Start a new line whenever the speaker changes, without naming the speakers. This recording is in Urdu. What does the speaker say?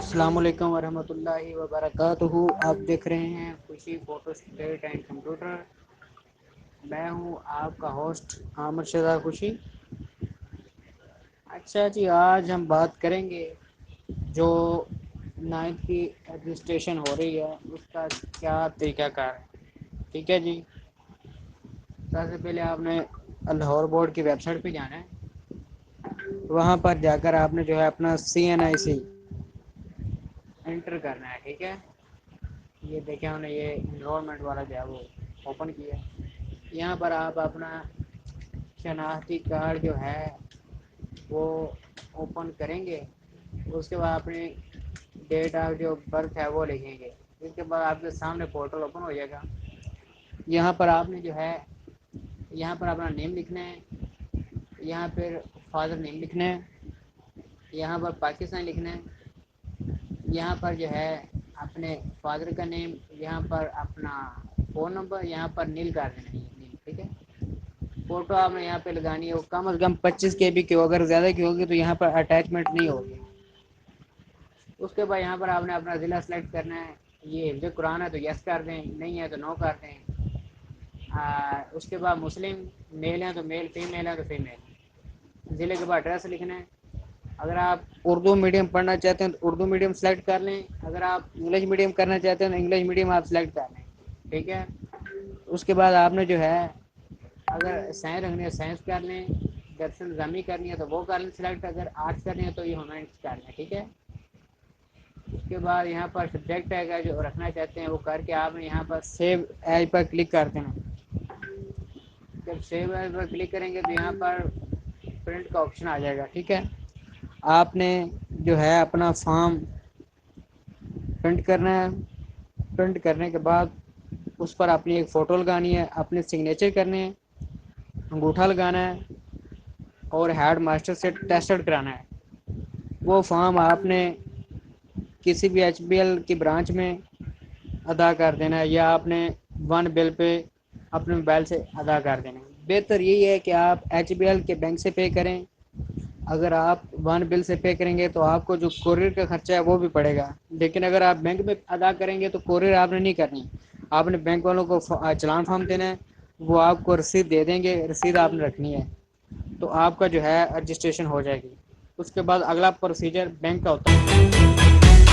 السلام علیکم ورحمۃ اللہ وبرکاتہ۔ آپ دیکھ رہے ہیں خوشی فوٹو اسٹیٹ اینڈ کمپیوٹر۔ میں ہوں آپ کا ہوسٹ عامر شہزاد خوشی۔ اچھا جی، آج ہم بات کریں گے جو نائنتھ کی رجسٹریشن ہو رہی ہے اس کا کیا طریقہ کار ہے۔ ٹھیک ہے جی، سب سے پہلے آپ نے لاہور بورڈ کی ویب سائٹ پہ جانا ہے۔ وہاں پر جا کر آپ نے جو ہے اپنا CNIC انٹر کرنا ہے۔ ٹھیک ہے، یہ دیکھیں ہم نے یہ انرولمنٹ والا جو ہے وہ اوپن کیا ہے۔ یہاں پر آپ اپنا شناختی کارڈ جو ہے وہ اوپن کریں گے۔ اس کے بعد اپنی ڈیٹ آف جو برتھ ہے وہ لکھیں گے۔ اس کے بعد آپ کے سامنے پورٹل اوپن ہو جائے گا۔ یہاں پر آپ نے جو ہے یہاں پر اپنا نیم لکھنا ہے، یہاں پھر فادر نیم لکھنا ہے، یہاں پر پاکستان لکھنا ہے، یہاں پر جو ہے اپنے فادر کا نیم، یہاں پر اپنا فون نمبر، یہاں پر نیل کر دینا ہے نیل۔ ٹھیک ہے، فوٹو آپ نے یہاں پہ لگانی ہے، کم از کم 25 KB کی ہو، اگر زیادہ کی ہوگی تو یہاں پر اٹیچمنٹ نہیں ہوگی۔ اس کے بعد یہاں پر آپ نے اپنا ضلع سلیکٹ کرنا ہے۔ یہ حفظ قرآن ہے تو یس کر دیں، نہیں ہے تو نو کر دیں۔ اس کے بعد مسلم میل ہیں تو میل، فیمیل ہے تو فیمیل۔ ضلع کے بعد ایڈریس لکھنا ہے۔ اگر آپ اردو میڈیم پڑھنا چاہتے ہیں تو اردو میڈیم سلیکٹ کر لیں، اگر آپ انگلش میڈیم کرنا چاہتے ہیں تو انگلش میڈیم آپ سلیکٹ کر لیں۔ ٹھیک ہے، اس کے بعد آپ نے جو ہے اگر سائنس رکھنی ہے سائنس کر لیں، درسن نظامی کرنی ہے تو وہ کر لیں سلیکٹ، اگر آرٹس کرنی ہے تو یہ ہیومینٹس کر لیں۔ ٹھیک ہے، اس کے بعد یہاں پر سبجیکٹ ہے جو رکھنا چاہتے ہیں وہ کر کے آپ نے یہاں پر سیو ایز پر کلک کرتے ہیں۔ جب سیو ایز پر کلک کریں گے تو یہاں پر پرنٹ کا آپشن آ جائے گا۔ ٹھیک ہے، آپ نے جو ہے اپنا فارم پرنٹ کرنا ہے۔ پرنٹ کرنے کے بعد اس پر اپنی ایک فوٹو لگانی ہے، اپنے سگنیچر کرنے ہیں، انگوٹھا لگانا ہے اور ہیڈ ماسٹر سے ٹیسٹ کرانا ہے۔ وہ فارم آپ نے کسی بھی HBL کی برانچ میں ادا کر دینا ہے، یا آپ نے ون بل پہ اپنے موبائل سے ادا کر دینا ہے۔ بہتر یہی ہے کہ آپ HBL کے بینک سے پے کریں۔ اگر آپ ون بل سے پے کریں گے تو آپ کو جو کوریئر کا خرچہ ہے وہ بھی پڑے گا، لیکن اگر آپ بینک میں ادا کریں گے تو کوریئر آپ نے نہیں کرنی، آپ نے بینک والوں کو چلان فارم دینا ہے، وہ آپ کو رسید دے دیں گے، رسید آپ نے رکھنی ہے، تو آپ کا جو ہے رجسٹریشن ہو جائے گی۔ اس کے بعد اگلا پروسیجر بینک کا ہوتا ہے۔